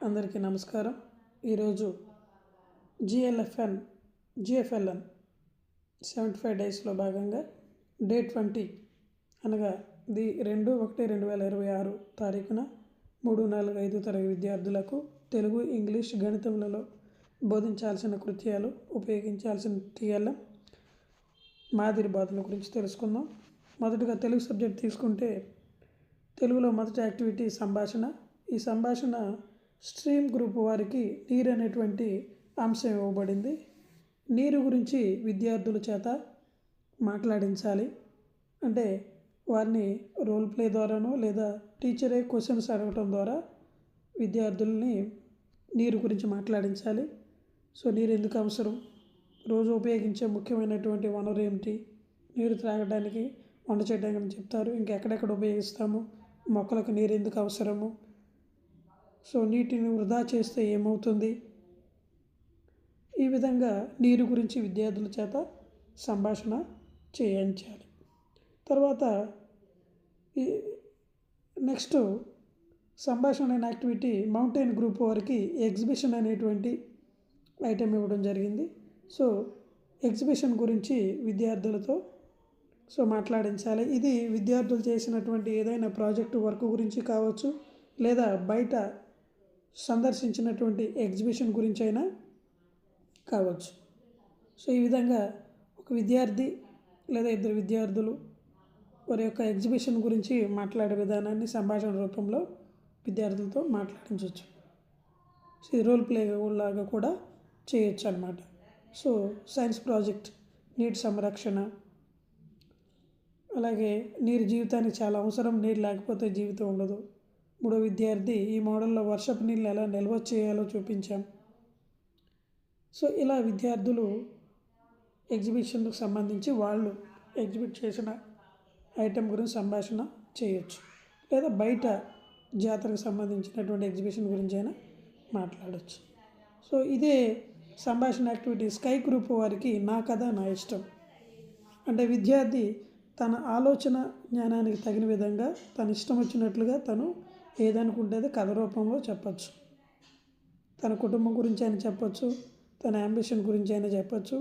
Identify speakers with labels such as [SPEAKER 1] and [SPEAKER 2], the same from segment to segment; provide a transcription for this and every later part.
[SPEAKER 1] అందరికీ నమస్కారం. ఈరోజు జిఎఫ్ఎల్ఎన్ 75 డేస్లో భాగంగా డే 20 అనగా 2/1/2026 తారీఖున 3, 4, 5 తరగతి విద్యార్థులకు తెలుగు, ఇంగ్లీష్, గణితములలో బోధించాల్సిన కృత్యాలు, ఉపయోగించాల్సిన టీఎల్ఎం మాదిరి బోధన గురించి తెలుసుకుందాం. మొదటగా తెలుగు సబ్జెక్ట్ తీసుకుంటే తెలుగులో మొదటి యాక్టివిటీ సంభాషణ. ఈ సంభాషణ స్ట్రీమ్ గ్రూప్ వారికి నీరు అనేటువంటి అంశం ఇవ్వబడింది. నీరు గురించి విద్యార్థుల చేత మాట్లాడించాలి. అంటే వారిని రోల్ ప్లే ద్వారానో లేదా టీచరే క్వశ్చన్స్ అడగటం ద్వారా విద్యార్థుల్ని నీరు గురించి మాట్లాడించాలి. సో నీరు ఎందుకు అవసరం, రోజు ఉపయోగించే ముఖ్యమైనటువంటి వనరు ఏమిటి, నీరు త్రాగడానికి, వంట చేయడానికి చెప్తారు, ఇంకెక్కడెక్కడ ఉపయోగిస్తాము, మొక్కలకు నీరు ఎందుకు అవసరము, సో నీటిని వృధా చేస్తే ఏమవుతుంది, ఈ విధంగా నీరు గురించి విద్యార్థుల చేత సంభాషణ చేయించాలి. తర్వాత నెక్స్ట్ సంభాషణ అనే యాక్టివిటీ మౌంటైన్ గ్రూప్ వారికి ఎగ్జిబిషన్ అనేటువంటి ఐటెం ఇవ్వడం జరిగింది. సో ఎగ్జిబిషన్ గురించి విద్యార్థులతో మాట్లాడించాలి. ఇది విద్యార్థులు చేసినటువంటి ఏదైనా ప్రాజెక్టు వర్క్ గురించి కావచ్చు, లేదా బయట సందర్శించినటువంటి ఎగ్జిబిషన్ గురించి అయినా కావచ్చు. సో ఈ విధంగా ఒక విద్యార్థి లేదా ఇద్దరు విద్యార్థులు వారి యొక్క ఎగ్జిబిషన్ గురించి మాట్లాడే విధానాన్ని సంభాషణ రూపంలో విద్యార్థులతో మాట్లాడించవచ్చు. సో ఈ రోల్ ప్లే లాగా కూడా చేయొచ్చు అన్నమాట. సో సైన్స్ ప్రాజెక్ట్, నీటి సంరక్షణ, అలాగే నీరు జీవితానికి చాలా అవసరం, నీరు లేకపోతే జీవితం ఉండదు. మూడో విద్యార్థి ఈ మోడల్లో వర్షపు నీళ్ళు ఎలా నిల్వ చేయాలో చూపించాం. సో ఇలా విద్యార్థులు ఎగ్జిబిషన్కు సంబంధించి వాళ్ళు ఎగ్జిబిట్ చేసిన ఐటెం గురించి సంభాషణ చేయొచ్చు, లేదా బయట జాతరకు సంబంధించినటువంటి ఎగ్జిబిషన్ గురించి అయినా మాట్లాడవచ్చు. సో ఇదే సంభాషణ యాక్టివిటీ స్కై గ్రూప్ వారికి నా కథ నా ఇష్టం. అంటే విద్యార్థి తన ఆలోచన జ్ఞానానికి తగిన విధంగా తన ఇష్టం వచ్చినట్లుగా తను ఏదనుకుంటే కథ రూపంలో చెప్పచ్చు. తన కుటుంబం గురించి అయినా చెప్పచ్చు, తన అంబిషన్ గురించి అయినా చెప్పచ్చు.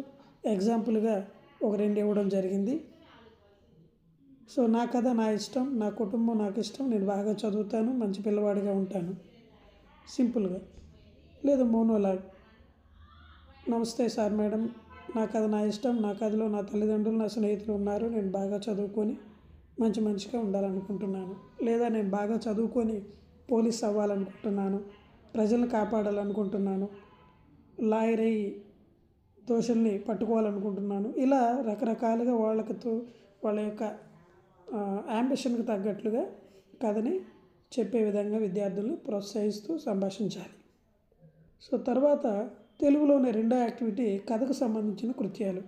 [SPEAKER 1] ఎగ్జాంపుల్గా ఒక 2 ఇవ్వడం జరిగింది. సో నా కథ నా ఇష్టం, నా కుటుంబం నాకు ఇష్టం, నేను బాగా చదువుతాను, మంచి పిల్లవాడిగా ఉంటాను, సింపుల్గా. లేదా మోనోలాగ్, నమస్తే సార్ మేడం, నా కథ నా ఇష్టం, నా కథలో నా తల్లిదండ్రులు, నా స్నేహితులు ఉన్నారు, నేను బాగా చదువుకొని మంచిగా ఉండాలనుకుంటున్నాను, లేదా నేను బాగా చదువుకొని పోలీస్ అవ్వాలనుకుంటున్నాను, ప్రజలను కాపాడాలనుకుంటున్నాను, లాయర్ అయ్యి దోషుల్ని పట్టుకోవాలనుకుంటున్నాను. ఇలా రకరకాలుగా వాళ్ళ యొక్క యాంబిషన్కి తగ్గట్లుగా కథని చెప్పే విధంగా విద్యార్థులను ప్రోత్సహిస్తూ సంభాషించాలి. సో తర్వాత తెలుగులోనే రెండో యాక్టివిటీ కథకు సంబంధించిన కృత్యాలు.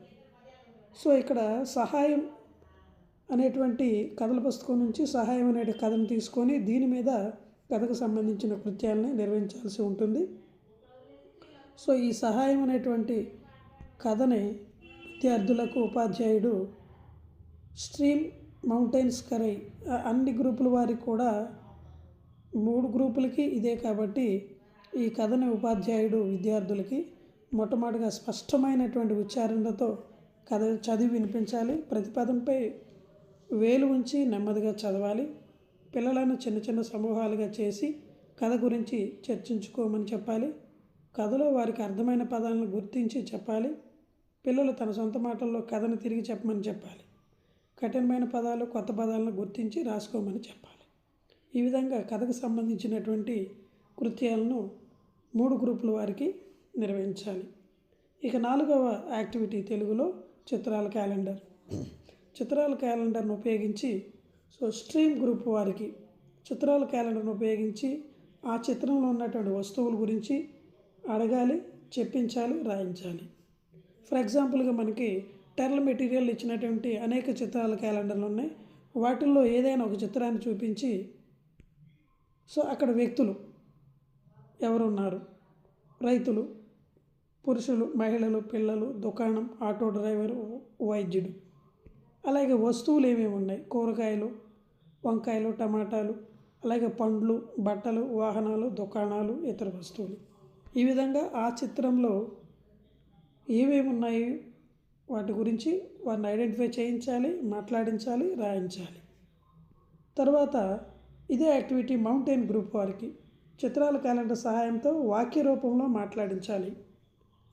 [SPEAKER 1] సో ఇక్కడ సహాయం అనేటువంటి కథల పుస్తకం నుంచి సహాయం అనే కథను తీసుకొని దీని మీద కథకు సంబంధించిన కృత్యాలని నిర్వహించాల్సి ఉంటుంది. సో ఈ సహాయం అనేటువంటి కథని విద్యార్థులకు ఉపాధ్యాయుడు స్ట్రీమ్, మౌంటైన్స్, కరై అన్ని గ్రూపుల వారికి కూడా 3 గ్రూపులకి ఇదే కాబట్టి ఈ కథని ఉపాధ్యాయుడు విద్యార్థులకి మొట్టమొదటిగా స్పష్టమైనటువంటి ఉచ్చారణలతో కథ చదివి వినిపించాలి. ప్రతి పదంపై వేలు ఉంచి నెమ్మదిగా చదవాలి. పిల్లలను చిన్న చిన్న సమూహాలుగా చేసి కథ గురించి చర్చించుకోమని చెప్పాలి. కథలో వారికి అర్థమైన పదాలను గుర్తించి చెప్పాలి. పిల్లలు తన సొంత మాటల్లో కథను తిరిగి చెప్పమని చెప్పాలి. కఠినమైన పదాలు, కొత్త పదాలను గుర్తించి రాసుకోమని చెప్పాలి. ఈ విధంగా కథకు సంబంధించినటువంటి కృత్యాలను 3 గ్రూపుల వారికి నిర్వహించాలి. ఇక 4వ యాక్టివిటీ తెలుగులో చిత్రాల క్యాలెండర్. చిత్రాల క్యాలెండర్ను ఉపయోగించి స్ట్రీమ్ గ్రూప్ వారికి చిత్రాల క్యాలెండర్ను ఉపయోగించి ఆ చిత్రంలో ఉన్నటువంటి వస్తువుల గురించి అడగాలి, చెప్పించాలి, రాయించాలి. ఫర్ ఎగ్జాంపుల్గా మనకి టెర్ల్ మెటీరియల్ ఇచ్చినటువంటి అనేక చిత్రాల క్యాలెండర్లు ఉన్నాయి. వాటిల్లో ఏదైనా ఒక చిత్రాన్ని చూపించి అక్కడ వ్యక్తులు ఎవరున్నారు, రైతులు, పురుషులు, మహిళలు, పిల్లలు, దుకాణం, ఆటో డ్రైవరు, వైద్యుడు, అలాగే వస్తువులు ఏమేమి ఉన్నాయి, కూరగాయలు, వంకాయలు, టమాటాలు, అలాగే పండ్లు, బట్టలు, వాహనాలు, దుకాణాలు, ఇతర వస్తువులు. ఈ విధంగా ఆ చిత్రంలో ఏమేమి ఉన్నాయి వాటి గురించి వారిని ఐడెంటిఫై చేయించాలి, మాట్లాడించాలి, రాయించాలి. తర్వాత ఇదే యాక్టివిటీ మౌంటైన్ గ్రూప్ వారికి చిత్రాల క్యాలెండర్ సహాయంతో వాక్య రూపంలో మాట్లాడించాలి,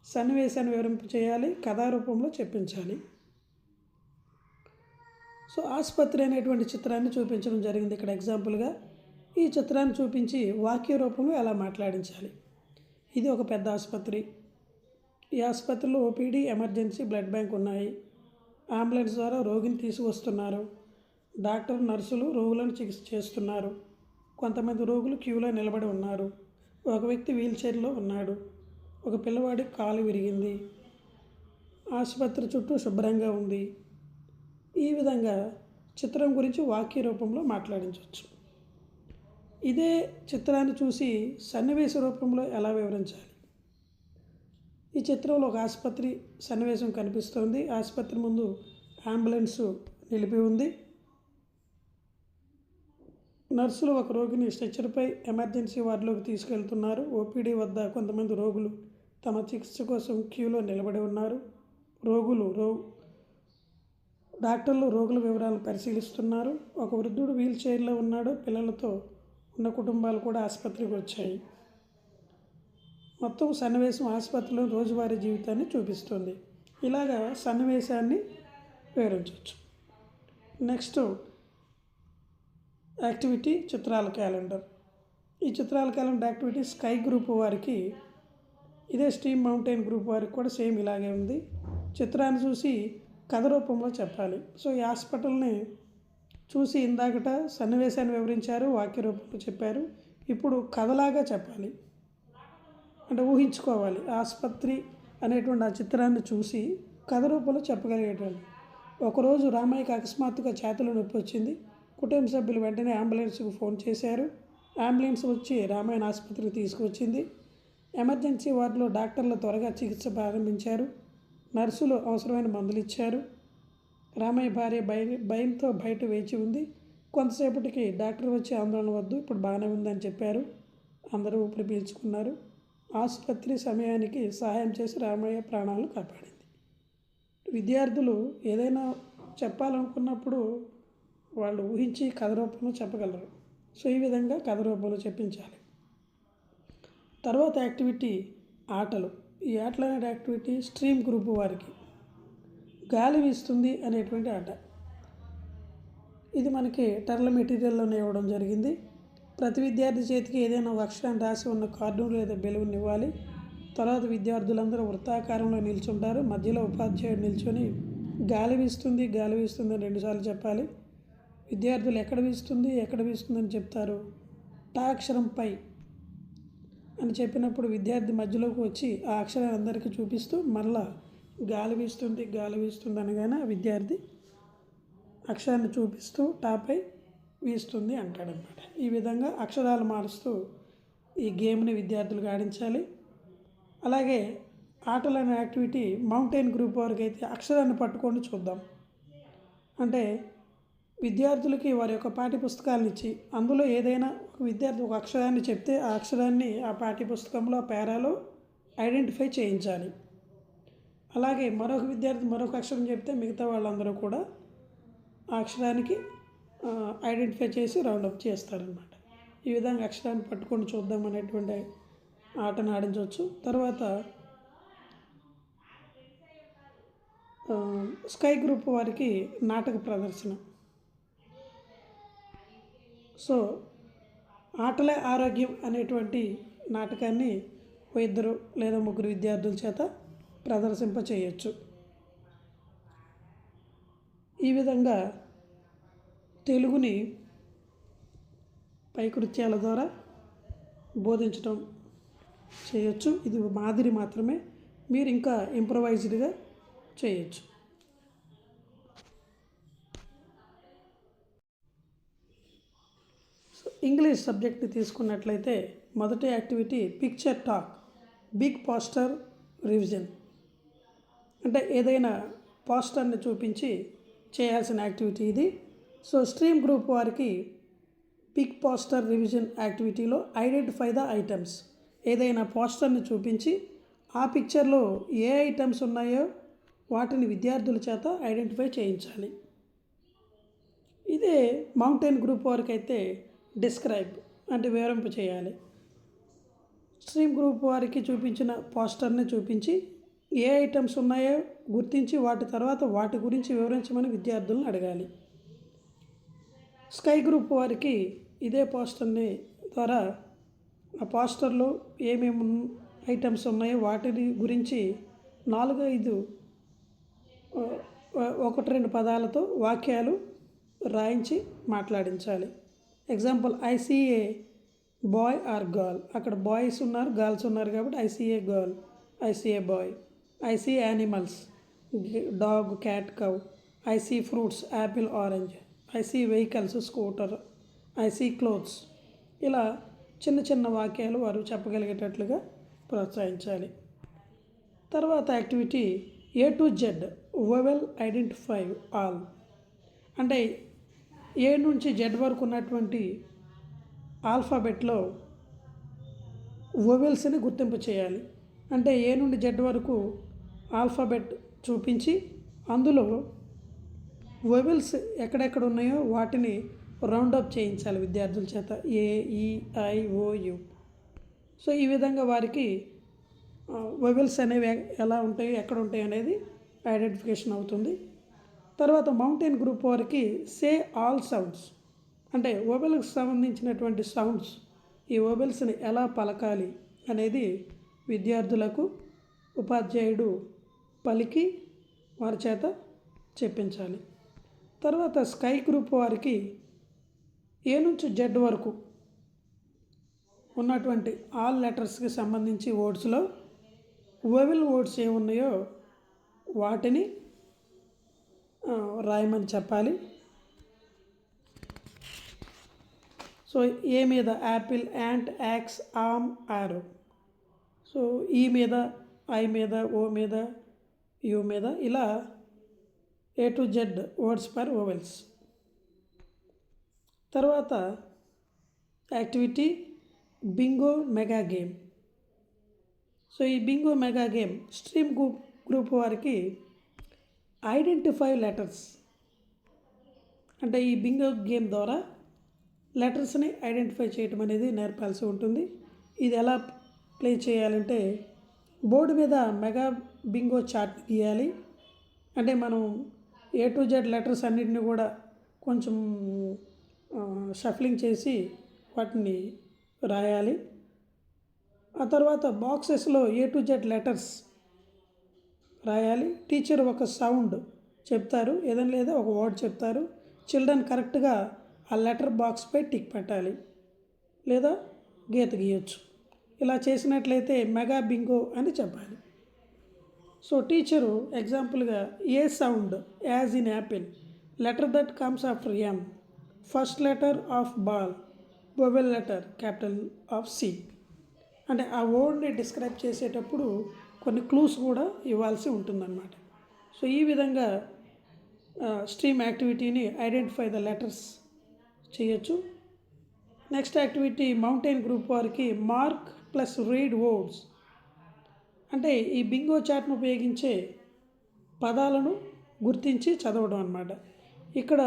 [SPEAKER 1] సన్నివేశాన్ని వివరింప చేయాలి, కథా రూపంలో చెప్పించాలి. సో ఆసుపత్రి అనేటువంటి చిత్రాన్ని చూపించడం జరిగింది ఇక్కడ ఎగ్జాంపుల్గా. ఈ చిత్రాన్ని చూపించి వాక్య రూపంలో ఎలా మాట్లాడించాలి. ఇది ఒక పెద్ద ఆసుపత్రి. ఈ ఆసుపత్రిలో ఓపీడీ, ఎమర్జెన్సీ, బ్లడ్ బ్యాంక్ ఉన్నాయి. అంబులెన్స్ ద్వారా రోగిని తీసుకొస్తున్నారు. డాక్టర్, నర్సులు రోగులను చికిత్స చేస్తున్నారు. కొంతమంది రోగులు క్యూలో నిలబడి ఉన్నారు. ఒక వ్యక్తి వీల్ చైర్లో ఉన్నాడు. ఒక పిల్లవాడికి కాలు విరిగింది. ఆసుపత్రి చుట్టూ శుభ్రంగా ఉంది. ఈ విధంగా చిత్రం గురించి వాక్య రూపంలో మాట్లాడించవచ్చు. ఇదే చిత్రాన్ని చూసి సన్నివేశ రూపంలో ఎలా వివరించాలి. ఈ చిత్రంలో ఒక ఆసుపత్రి సన్నివేశం కనిపిస్తోంది. ఆసుపత్రి ముందు అంబులెన్స్ నిలిపి ఉంది. నర్సులు ఒక రోగిని స్ట్రెచ్చర్పై ఎమర్జెన్సీ వార్డులోకి తీసుకెళ్తున్నారు. ఓపీడీ వద్ద కొంతమంది రోగులు తమ చికిత్స కోసం క్యూలో నిలబడి ఉన్నారు. డాక్టర్లు రోగుల వివరాలను పరిశీలిస్తున్నారు. ఒక వృద్ధుడు వీల్ చైర్లో ఉన్నాడు. పిల్లలతో ఉన్న కుటుంబాలు కూడా ఆసుపత్రికి వచ్చాయి. మొత్తం సన్నివేశం ఆసుపత్రిలో రోజువారీ జీవితాన్ని చూపిస్తుంది. ఇలాగా సన్నివేశాన్ని వివరించవచ్చు. నెక్స్ట్ యాక్టివిటీ చిత్రాల క్యాలెండర్. ఈ చిత్రాల క్యాలెండర్ యాక్టివిటీ స్కై గ్రూప్ వారికి, ఇదే స్టీమ్ మౌంటైన్ గ్రూప్ వారికి కూడా సేమ్ ఇలాగే ఉంది. చిత్రాన్ని చూసి కథ రూపంలో చెప్పాలి. సో ఈ హాస్పిటల్ని చూసి ఇందాకట సన్నివేశాన్ని వివరించారు, వాక్య రూపంలో చెప్పారు. ఇప్పుడు కథలాగా చెప్పాలి, అంటే ఊహించుకోవాలి. ఆసుపత్రి అనేటువంటి ఆ చిత్రాన్ని చూసి కథ రూపంలో చెప్పగలిగేటువంటి. ఒకరోజు రామయ్యకి అకస్మాత్తుగా చేతులు నొప్పి వచ్చింది. కుటుంబ సభ్యులు వెంటనే అంబులెన్స్కు ఫోన్ చేశారు. అంబులెన్స్ వచ్చి రామయ్యని ఆసుపత్రికి తీసుకువచ్చింది. ఎమర్జెన్సీ వార్డులో డాక్టర్లు త్వరగా చికిత్స ప్రారంభించారు. నర్సులు అవసరమైన మందులు ఇచ్చారు. రామయ్య భార్య భయంతో బయట వేచి ఉంది. కొంతసేపటికి డాక్టర్ వచ్చి ఆందోళన వద్దు, ఇప్పుడు బాగానే ఉందని చెప్పారు. అందరూ ఊపిరి పీల్చుకున్నారు. ఆసుపత్రి సమయానికి సహాయం చేసి రామయ్య ప్రాణాలను కాపాడింది. విద్యార్థులు ఏదైనా చెప్పాలనుకున్నప్పుడు వాళ్ళు ఊహించి కథ రూపంలో చెప్పగలరు. సో ఈ విధంగా కథ రూపంలో చెప్పించాలి. తర్వాత యాక్టివిటీ ఆటలు. ఈ ఆటలు అనే యాక్టివిటీ స్ట్రీమ్ గ్రూప్ వారికి గాలి వీస్తుంది అనేటువంటి ఆట. ఇది మనకి టర్ల మెటీరియల్లోనే ఇవ్వడం జరిగింది. ప్రతి విద్యార్థి చేతికి ఏదైనా ఒక అక్షరాన్ని రాసి ఉన్న కార్టూన్ లేదా బెలూన్ ఇవ్వాలి. తర్వాత విద్యార్థులందరూ వృత్తాకారంలో నిల్చుంటారు. మధ్యలో ఉపాధ్యాయుడు నిల్చొని గాలి వీస్తుంది, గాలి వీస్తుంది అని 2 సార్లు చెప్పాలి. విద్యార్థులు ఎక్కడ వీస్తుందని చెప్తారు. టా అక్షరం పై అని చెప్పినప్పుడు విద్యార్థి మధ్యలోకి వచ్చి ఆ అక్షరాన్ని అందరికీ చూపిస్తూ మరలా గాలి వీస్తుంది అనగానే విద్యార్థి అక్షరాన్ని చూపిస్తూ టాపై వీస్తుంది అంటాడనమాట. ఈ విధంగా అక్షరాలు మారుస్తూ ఈ గేమ్ని విద్యార్థులకు ఆడించాలి. అలాగే ఆటలనే యాక్టివిటీ మౌంటైన్ గ్రూప్ వారికి అయితే అక్షరాన్ని పట్టుకొని చూద్దాం. అంటే విద్యార్థులకి వారి యొక్క పాఠ్యపుస్తకాలను ఇచ్చి అందులో ఏదైనా ఒక విద్యార్థి ఒక అక్షరాన్ని చెప్తే ఆ అక్షరాన్ని ఆ పాఠ్యపుస్తకంలో ఆ పేరాలో ఐడెంటిఫై చేయించాలి. అలాగే మరొక విద్యార్థి మరొక అక్షరం చెప్తే మిగతా వాళ్ళందరూ కూడా ఆ అక్షరానికి ఐడెంటిఫై చేసి రౌండప్ చేస్తారనమాట. ఈ విధంగా అక్షరాన్ని పట్టుకొని చూద్దాం అనేటువంటి ఆటను ఆడించవచ్చు. తర్వాత స్కై గ్రూప్ వారికి నాటక ప్రదర్శన. సో ఆటలే ఆరోగ్యం అనేటువంటి నాటకాన్ని 2 లేదా 3 విద్యార్థుల చేత ప్రదర్శింప చేయొచ్చు. ఈ విధంగా తెలుగుని పైకృత్యాల ద్వారా బోధించడం చేయొచ్చు. ఇది మాదిరి మాత్రమే, మీరు ఇంకా ఇంప్రవైజ్డ్గా చేయొచ్చు. ఇంగ్లీష్ సబ్జెక్ట్ని తీసుకున్నట్లయితే మొదటి activity picture talk, big poster revision. అంటే ఏదైనా పోస్టర్ని చూపించి చేయాల్సిన యాక్టివిటీ ఇది. సో స్ట్రీమ్ గ్రూప్ వారికి పిక్ పోస్టర్ రివిజన్ యాక్టివిటీలో ఐడెంటిఫై ద ఐటమ్స్. ఏదైనా పోస్టర్ని చూపించి ఆ పిక్చర్లో ఏ ఐటమ్స్ ఉన్నాయో వాటిని విద్యార్థుల చేత ఐడెంటిఫై చేయించాలి. ఇదే మౌంటైన్ గ్రూప్ వారికి అయితే డిస్క్రైబ్ అంటే వివరింప చేయాలి. స్ట్రీమ్ గ్రూప్ వారికి చూపించిన పోస్టర్ని చూపించి ఏ ఐటమ్స్ ఉన్నాయో గుర్తించి వాటి తర్వాత వాటి గురించి వివరించమని విద్యార్థులను అడగాలి. స్కై గ్రూప్ వారికి ఇదే పోస్టర్ని ద్వారా ఆ పోస్టర్లో ఏమేమి ఐటమ్స్ ఉన్నాయో వాటి గురించి 4-5 1-2 పదాలతో వాక్యాలు రాయించి మాట్లాడించాలి. Example, I see a boy or girl. అక్కడ బాయ్స్ ఉన్నారు, గర్ల్స్ ఉన్నారు కాబట్టి I see a girl, I see a boy. I see animals, dog, cat, cow. I see fruits, apple, orange. I see vehicles, scooter. I see clothes. ఇలా చిన్న చిన్న వాక్యాలు వారు చెప్పగలిగేటట్లుగా ప్రోత్సహించాలి. తర్వాత activity A to Z vowel identify all. అంటే A నుంచి జెడ్ వరకు ఉన్నటువంటి ఆల్ఫాబెట్లో వోవెల్స్ని గుర్తింపు చేయాలి. అంటే ఏ నుండి జెడ్ వరకు ఆల్ఫాబెట్ చూపించి అందులో వోవెల్స్ ఎక్కడెక్కడ ఉన్నాయో వాటిని రౌండప్ చేయించాలి విద్యార్థుల చేత. ఏ, ఈ, ఐ, ఓ, యు. సో ఈ విధంగా వారికి వోవెల్స్ అనేవి ఎలా ఉంటాయి, ఎక్కడ ఉంటాయి అనేది ఐడెంటిఫికేషన్ అవుతుంది. తర్వాత మౌంటైన్ గ్రూప్ వారికి సే ఆల్ సౌండ్స్. అంటే వోవెల్కి సంబంధించినటువంటి సౌండ్స్, ఈ వోవెల్స్ని ఎలా పలకాలి అనేది విద్యార్థులకు ఉపాధ్యాయుడు పలికి వారి చేత చెప్పించాలి. తర్వాత స్కై గ్రూప్ వారికి ఏ నుంచి జెడ్ వరకు ఉన్నటువంటి ఆల్ లెటర్స్కి సంబంధించి వర్డ్స్లో వోవెల్ వర్డ్స్ ఏమున్నాయో వాటిని రాయమని చెప్పాలి. సో ఏ మీద యాపిల్, యాంట్, యాక్స్, ఆమ్, ఆరో. సో ఈ మీద, ఐ మీద, ఓ మీద, యు మీద, ఇలా A to Z words for vowels. తర్వాత activity bingo mega game. So ఈ bingo mega game stream group వారికి ఐడెంటిఫై లెటర్స్. అంటే ఈ బింగో గేమ్ ద్వారా లెటర్స్ని ఐడెంటిఫై చేయటం అనేది నేర్పాల్సి ఉంటుంది. ఇది ఎలా ప్లే చేయాలంటే బోర్డు మీద మెగా బింగో చార్ట్ గీయాలి. అంటే మనం A to Z లెటర్స్ అన్నిటిని కూడా కొంచెం షఫ్లింగ్ చేసి వాటిని రాయాలి. ఆ తర్వాత బాక్సెస్లో A to Z లెటర్స్ రాయాలి. టీచర్ ఒక సౌండ్ చెప్తారు, ఏదైనా లేదా ఒక వర్డ్ చెప్తారు. చిల్డ్రన్ కరెక్ట్గా ఆ లెటర్ బాక్స్పై టిక్ పెట్టాలి లేదా గీత గీయొచ్చు. ఇలా చేసినట్లయితే మెగా బింగో అని చెప్పాలి. సో టీచరు ఎగ్జాంపుల్గా A sound, as in apple, letter that comes after M, first letter of ball, vowel letter capital of C. అంటే ఆ వర్డ్ని డిస్క్రైబ్ చేసేటప్పుడు కొన్ని క్లూస్ కూడా ఇవ్వాల్సి ఉంటుందన్నమాట. సో ఈ విధంగా స్ట్రీమ్ యాక్టివిటీని ఐడెంటిఫై ద లెటర్స్ చేయొచ్చు. నెక్స్ట్ యాక్టివిటీ మౌంటైన్ గ్రూప్ వారికి మార్క్ ప్లస్ రీడ్ వర్డ్స్. అంటే ఈ బింగో చాట్ను ఉపయోగించే పదాలను గుర్తించి చదవడం అన్నమాట. ఇక్కడ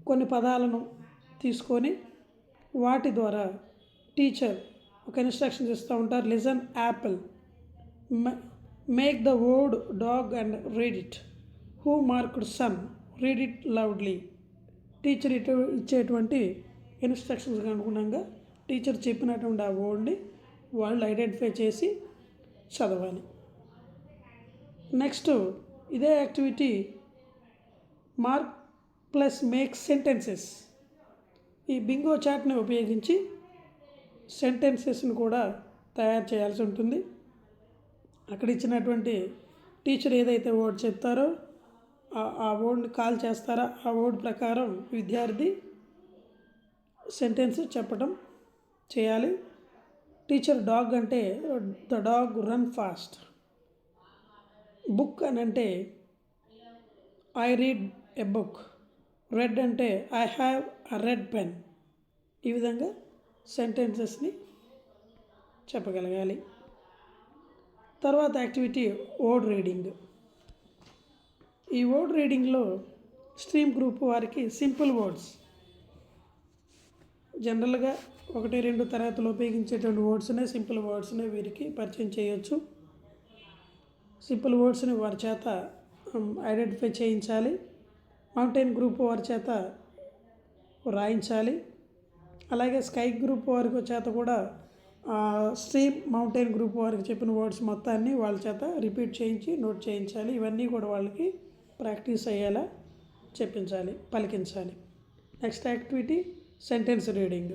[SPEAKER 1] కొన్ని పదాలను తీసుకొని వాటి ద్వారా టీచర్ ఒక ఇన్స్ట్రక్షన్స్ ఇస్తూ ఉంటారు. Listen apple, make the word dog and read it. Who marked sun, read it loudly. Teacher ఇచ్చేటువంటి ఇన్స్ట్రక్షన్స్కి అనుగుణంగా టీచర్ చెప్పినటువంటి ఆ వర్డ్ని వాళ్ళు ఐడెంటిఫై చేసి చదవాలి. నెక్స్ట్ ఇదే activity mark plus make sentences. ఈ బింగో చాట్ని ఉపయోగించి సెంటెన్సెస్ని కూడా తయారు చేయాల్సి ఉంటుంది. అక్కడ ఇచ్చినటువంటి టీచర్ ఏదైతే వర్డ్ చెప్తారో ఆ వర్డ్ని కాల్ చేస్తారో ఆ వర్డ్ ప్రకారం విద్యార్థి సెంటెన్స్ చెప్పడం చేయాలి. టీచర్ డాగ్ అంటే the dog run fast. Book అని అంటే I read a book. Red అంటే I have a red pen. ఈ విధంగా సెంటెన్సెస్ని చెప్పగలగాలి. తర్వాత యాక్టివిటీ వర్డ్ రీడింగ్. ఈ వర్డ్ రీడింగ్లో స్ట్రీమ్ గ్రూప్ వారికి సింపుల్ వర్డ్స్, జనరల్గా 1-2 తరగతులు ఉపయోగించేటువంటి వర్డ్స్నే సింపుల్ వర్డ్స్నే వీరికి పరిచయం చేయొచ్చు. సింపుల్ వర్డ్స్ని వారి చేత ఐడెంటిఫై చేయించాలి. మౌంటైన్ గ్రూప్ వారి చేత రాయించాలి. అలాగే స్కై గ్రూప్ వారి చేత కూడా స్ట్రీమ్ మౌంటైన్ గ్రూప్ వారికి చెప్పిన వర్డ్స్ మొత్తాన్ని వాళ్ళ చేత రిపీట్ చేయించి నోట్ చేయించాలి. ఇవన్నీ కూడా వాళ్ళకి ప్రాక్టీస్ అయ్యేలా చెప్పించాలి, పలికించాలి. Next activity sentence reading.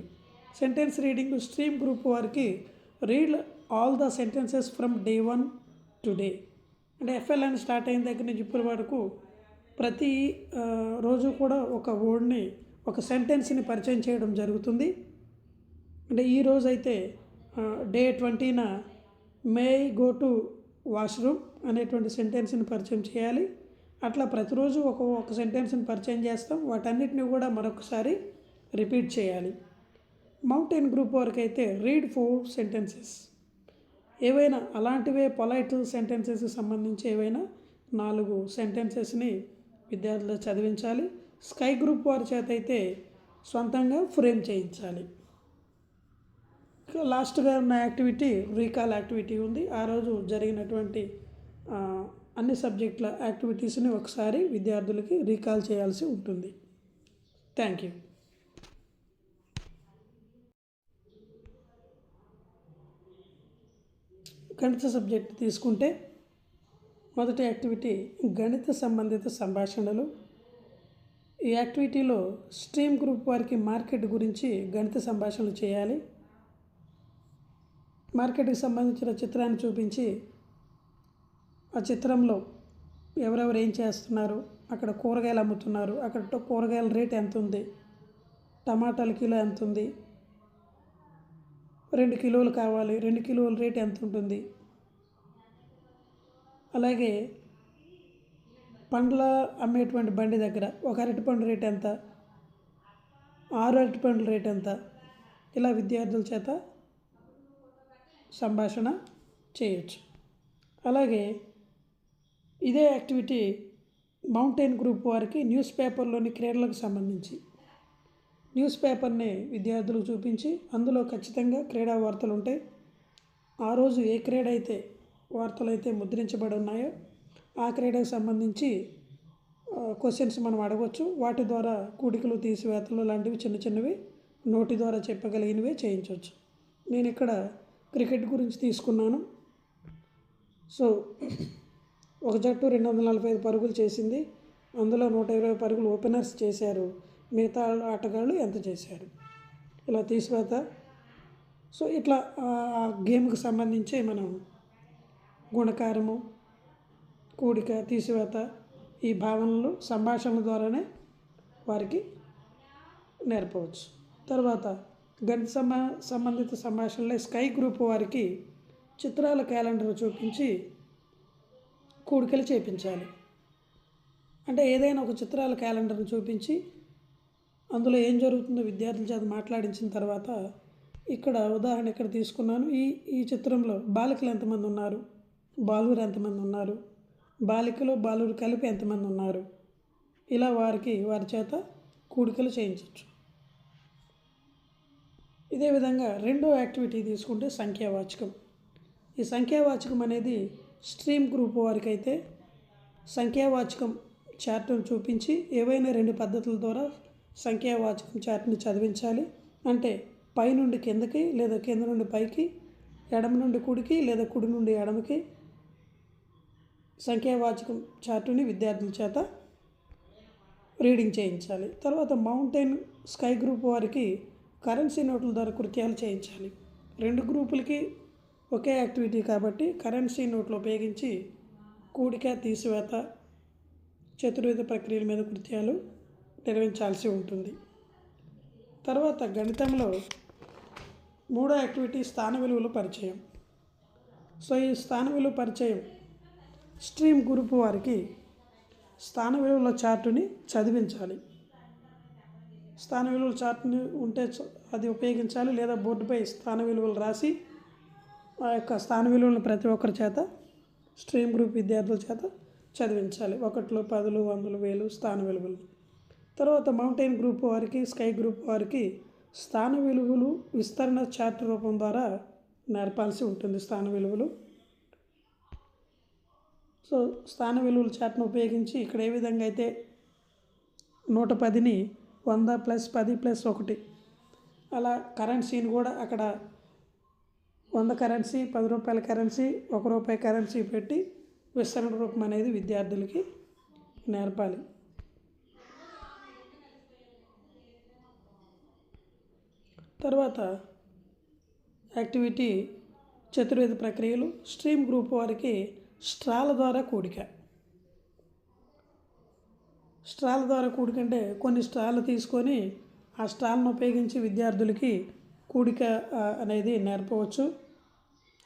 [SPEAKER 1] Sentence reading stream group వారికి read all the sentences from day 1 to day. అంటే FLN స్టార్ట్ అయిన దగ్గర నుంచి ఇప్పటి వరకు ప్రతి రోజు కూడా ఒక వర్డ్ని, ఒక సెంటెన్స్ని పరిచయం చేయడం జరుగుతుంది. అంటే ఈరోజు అయితే డే 20న మే గో టు వాష్రూమ్ అనేటువంటి సెంటెన్స్ని పరిచయం చేయాలి. అట్లా ప్రతిరోజు ఒక సెంటెన్స్ని పరిచయం చేస్తాం. వాటన్నిటిని కూడా మరొకసారి రిపీట్ చేయాలి. మౌంటైన్ గ్రూప్ వరకు అయితే రీడ్ 4 సెంటెన్సెస్, ఏవైనా అలాంటివే పొలైట్ సెంటెన్సెస్కి సంబంధించి ఏవైనా 4 సెంటెన్సెస్ని విద్యార్థులు చదివించాలి. స్కై గ్రూప్ వారి చేత అయితే సొంతంగా ఫ్రేమ్ చేయించాలి. లాస్ట్గా ఉన్న యాక్టివిటీ రీకాల్ యాక్టివిటీ ఉంది. ఆ రోజు జరిగినటువంటి అన్ని సబ్జెక్టుల యాక్టివిటీస్ని ఒకసారి విద్యార్థులకి రీకాల్ చేయాల్సి ఉంటుంది. Thank you. గణిత సబ్జెక్ట్ తీసుకుంటే మొదటి యాక్టివిటీ గణిత సంబంధిత సంభాషణలు. ఈ యాక్టివిటీలో స్ట్రీమ్ గ్రూప్ వారికి మార్కెట్ గురించి గణిత సంభాషణలు చేయాలి. మార్కెట్కి సంబంధించిన చిత్రాన్ని చూపించి ఆ చిత్రంలో ఎవరెవరు ఏం చేస్తున్నారు, అక్కడ కూరగాయలు అమ్ముతున్నారు, అక్కడ కూరగాయల రేట్ ఎంత ఉంది, టమాటాల కిలో ఎంత ఉంది, 2 కిలోలు కావాలి, 2 కిలోల రేట్ ఎంత ఉంటుంది, అలాగే పండ్ల అమ్మేటువంటి బండి దగ్గర ఒక అరటిపండు రేట్ ఎంత, 6 అరటిపండ్ల రేట్ ఎంత, ఇలా విద్యార్థుల చేత సంభాషణ చేయొచ్చు. అలాగే ఇదే యాక్టివిటీ మౌంటైన్ గ్రూప్ వారికి న్యూస్ పేపర్లోని క్రీడలకు సంబంధించి న్యూస్ పేపర్ని విద్యార్థులకు చూపించి అందులో ఖచ్చితంగా క్రీడా వార్తలు ఉంటాయి. ఆ రోజు ఏ క్రీడ అయితే వార్తలు అయితే ముద్రించబడి ఉన్నాయో ఆ క్రీడకు సంబంధించి క్వశ్చన్స్ మనం అడగవచ్చు. వాటి ద్వారా కూడికలు, తీసివేతలు లాంటివి చిన్న చిన్నవి నోటి ద్వారా చెప్పగలిగినవే చేయించవచ్చు. నేను ఇక్కడ క్రికెట్ గురించి తీసుకున్నాను. సో ఒక జట్టు 245 పరుగులు చేసింది. అందులో 120 పరుగులు ఓపెనర్స్ చేశారు. మిగతా ఆటగాళ్ళు ఎంత చేశారు, ఇలా తీసివేత. సో ఇట్లా గేమ్కి సంబంధించి మనం గుణకారము, కూడిక, తీసివేత ఈ భావనలు సంభాషణల ద్వారానే వారికి నేర్పవచ్చు. తర్వాత గణిత సంబంధిత సంభాషణలే స్కై గ్రూప్ వారికి చిత్రాల క్యాలెండర్ చూపించి కూడికలు చేయించాలి. అంటే ఏదైనా ఒక చిత్రాల క్యాలెండర్ని చూపించి అందులో ఏం జరుగుతుందో విద్యార్థుల చేత మాట్లాడించిన తర్వాత, ఇక్కడ ఉదాహరణ ఇక్కడ తీసుకున్నాను. ఈ చిత్రంలో బాలికలు ఎంతమంది ఉన్నారు, బాలురు ఎంతమంది ఉన్నారు, బాలికలు బాలురు కలిపి ఎంతమంది ఉన్నారు, ఇలా వారి చేత కూడికలు చేయించవచ్చు. ఇదే విధంగా రెండో యాక్టివిటీ తీసుకుంటే సంఖ్యావాచకం. ఈ సంఖ్యావాచకం అనేది స్ట్రీమ్ గ్రూప్ వారికి అయితే సంఖ్యావాచకం చార్ట్ను చూపించి ఏవైనా 2 పద్ధతుల ద్వారా సంఖ్యావాచకం చార్ట్ని చదివించాలి. అంటే పై నుండి కిందకి లేదా కింద నుండి పైకి, ఎడమ నుండి కుడికి లేదా కుడి నుండి ఎడమకి సంఖ్యావాచకం చార్టుని విద్యార్థుల చేత రీడింగ్ చేయించాలి. తర్వాత మౌంటైన్ స్కై గ్రూప్ వారికి కరెన్సీ నోట్ల ద్వారా కృత్యాలు చేయించాలి. 2 గ్రూపులకి ఒకే యాక్టివిటీ కాబట్టి కరెన్సీ నోట్లు ఉపయోగించి కూడిక, తీసివేత, చతుర్విధ ప్రక్రియల మీద కృత్యాలు నిర్వహించాల్సి ఉంటుంది. తర్వాత గణితంలో మూడో యాక్టివిటీ స్థాన విలువల పరిచయం. సో ఈ స్థాన విలువ పరిచయం స్ట్రీమ్ గ్రూప్ వారికి స్థాన విలువల చార్టుని చదివించాలి. స్థాన విలువల చార్ట్ని ఉంటే అది ఉపయోగించాలి. లేదా బోర్డుపై స్థాన విలువలు రాసి ఆ యొక్క స్థాన విలువలను ప్రతి ఒక్కరి చేత స్ట్రీమ్ గ్రూప్ విద్యార్థుల చేత చదివించాలి. 1, 10, 100, 1000 స్థాన విలువలు. తర్వాత మౌంటైన్ గ్రూప్ వారికి, స్కై గ్రూప్ వారికి స్థాన విలువలు విస్తరణ చార్ట్ రూపం ద్వారా నేర్పాల్సి ఉంటుంది. స్థాన విలువలు. సో స్థాన విలువల చార్ట్ను ఉపయోగించి ఇక్కడ ఏ విధంగా అయితే 110ని 100 + 10 + 1 అలా కరెన్సీని కూడా అక్కడ 100 కరెన్సీ, 10 రూపాయల కరెన్సీ, 1 రూపాయి కరెన్సీ పెట్టి విస్తరణ రూపం అనేది విద్యార్థులకి నేర్పాలి. తర్వాత యాక్టివిటీ చతుర్వేద ప్రక్రియలు. స్ట్రీమ్ గ్రూప్ వారికి స్ట్రాల ద్వారా కూడిక. స్ట్రాల ద్వారా కూడిక అంటే కొన్ని స్ట్రాలు తీసుకొని ఆ స్ట్రాలను ఉపయోగించి విద్యార్థులకి కూడిక అనేది నేర్పవచ్చు.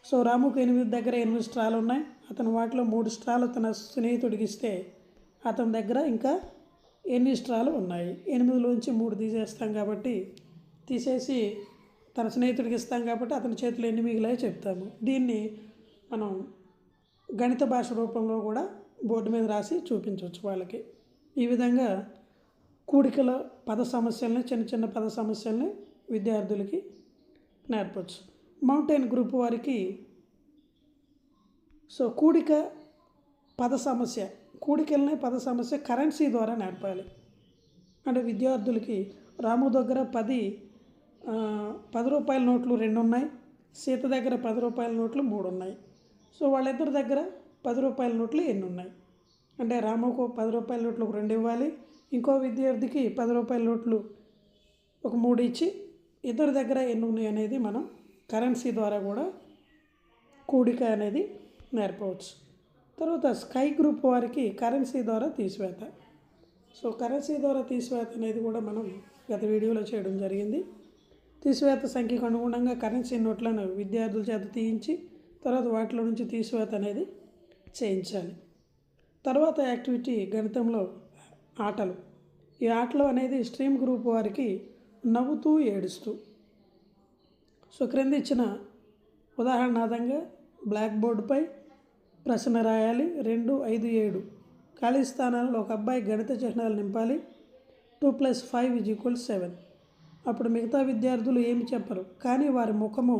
[SPEAKER 1] సో రాముకు 8 దగ్గర 8 స్ట్రాలు ఉన్నాయి. అతను వాటిలో 3 స్ట్రాలు తన స్నేహితుడికి ఇస్తే అతని దగ్గర ఇంకా ఎన్ని స్ట్రాలు ఉన్నాయి? 8లోంచి 3 తీసేస్తాం కాబట్టి తీసేసి తన స్నేహితుడికి ఇస్తాం కాబట్టి అతని చేతిలో ఎన్ని మిగిలాయో చెప్తాము. దీన్ని మనం గణిత భాష రూపంలో కూడా బోర్డు మీద రాసి చూపించవచ్చు వాళ్ళకి. ఈ విధంగా కూడికల పద సమస్యల్ని, చిన్న చిన్న పద సమస్యల్ని విద్యార్థులకి నేర్పవచ్చు. మౌంటైన్ గ్రూప్ వారికి సో కూడిక పద సమస్య, కూడికలనే పద సమస్య కరెన్సీ ద్వారా నేర్పాలి. అంటే విద్యార్థులకి రాము దగ్గర 10 రూపాయల నోట్లు 2 ఉన్నాయి, సీత దగ్గర 10 రూపాయల నోట్లు 3 ఉన్నాయి. సో వాళ్ళిద్దరి దగ్గర 10 రూపాయల నోట్లు ఎన్ని ఉన్నాయి అంటే రాముకు 10 రూపాయల నోట్లు 2 ఇవ్వాలి, ఇంకో విద్యార్థికి 10 రూపాయల నోట్లు 3 ఇచ్చి ఇద్దరి దగ్గర ఎన్ని ఉన్నాయి అనేది మనం కరెన్సీ ద్వారా కూడా కూడిక అనేది నేర్పవచ్చు. తర్వాత స్కై గ్రూప్ వారికి కరెన్సీ ద్వారా తీసివేత. సో కరెన్సీ ద్వారా తీసివేత అనేది కూడా మనం గత వీడియోలో చేయడం జరిగింది. తీసివేత సంఖ్యకు అనుగుణంగా కరెన్సీ నోట్లను విద్యార్థుల చేత తీయించి తర్వాత వాటిలో నుంచి తీసివేత అనేది చేయించాలి. తర్వాత యాక్టివిటీ గణితంలో ఆటలు. ఈ ఆటలు అనేది స్ట్రీమ్ గ్రూప్ వారికి నవ్వుతూ ఏడుస్తూ. సో క్రింద ఇచ్చిన ఉదాహరణ ఆధారంగా బ్లాక్ బోర్డుపై ప్రశ్న రాయాలి. 2, 5, 7 ఖాళీ స్థానాల్లో ఒక అబ్బాయి గణిత చిహ్నాలు నింపాలి. 2 + 5 = 7. అప్పుడు మిగతా విద్యార్థులు ఏమి చెప్పరు, కానీ వారి ముఖము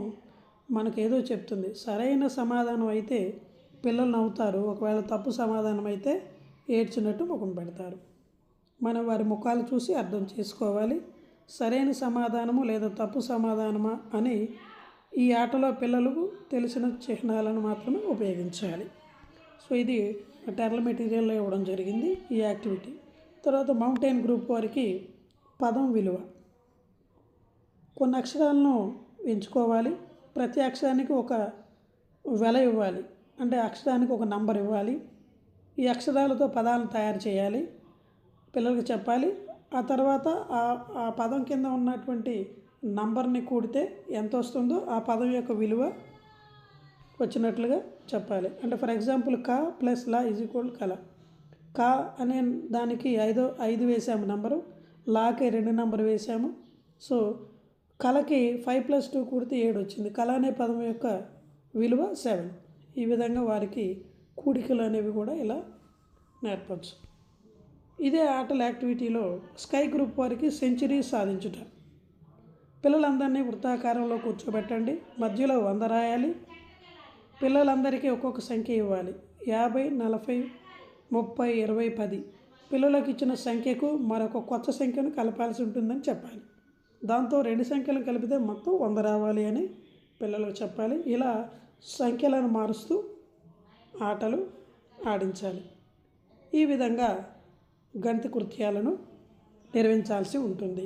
[SPEAKER 1] మనకు ఏదో చెప్తుంది. సరైన సమాధానం అయితే పిల్లలు నవ్వుతారు, ఒకవేళ తప్పు సమాధానం అయితే ఏడ్చినట్టు ముఖం పెడతారు. మనం వారి ముఖాలు చూసి అర్థం చేసుకోవాలి సరైన సమాధానము లేదా తప్పు సమాధానమా అని. ఈ ఆటలో పిల్లలకు తెలిసిన చిహ్నాలను మాత్రమే ఉపయోగించాలి. సో ఇది టెర్రల్ మెటీరియల్లో ఇవ్వడం జరిగింది ఈ యాక్టివిటీ. తర్వాత మౌంటైన్ గ్రూప్ వారికి పదం విలువ. కొన్ని అక్షరాలను ఎంచుకోవాలి, ప్రతి అక్షరానికి ఒక వెల ఇవ్వాలి, అంటే అక్షరానికి ఒక నంబర్ ఇవ్వాలి. ఈ అక్షరాలతో పదాలను తయారు చేయాలి, పిల్లలకు చెప్పాలి. ఆ తర్వాత ఆ పదం కింద ఉన్నటువంటి నంబర్ని కూడితే ఎంత వస్తుందో ఆ పదం యొక్క విలువ వచ్చినట్లుగా చెప్పాలి. అంటే ఫర్ ఎగ్జాంపుల్ క + ల = కల. క అనే దానికి 5 వేసాము నంబరు, లాకి 2 నంబర్ వేసాము. సో కలకి 5 + 2 కూడితే 7 వచ్చింది. కల అనే పదం యొక్క విలువ 7. ఈ విధంగా వారికి కూడికలు అనేవి కూడా ఇలా నేర్పవచ్చు. ఇదే ఆటల యాక్టివిటీలో స్కై గ్రూప్ వారికి సెంచరీ సాధించుట. పిల్లలందరినీ వృత్తాకారంలో కూర్చోబెట్టండి, మధ్యలో 100 రాయాలి. పిల్లలందరికీ ఒక్కొక్క సంఖ్య ఇవ్వాలి. 50, 40, 30, 20, 10. పిల్లలకు ఇచ్చిన సంఖ్యకు మరొక కొత్త సంఖ్యను కలపాల్సి ఉంటుందని చెప్పాలి. దాంతో 2 సంఖ్యలను కలిపితే మొత్తం 100 రావాలి అని పిల్లలకు చెప్పాలి. ఇలా సంఖ్యలను మారుస్తూ ఆటలు ఆడించాలి. ఈ విధంగా గణిత కృత్యాలను నిర్వహించాల్సి ఉంటుంది.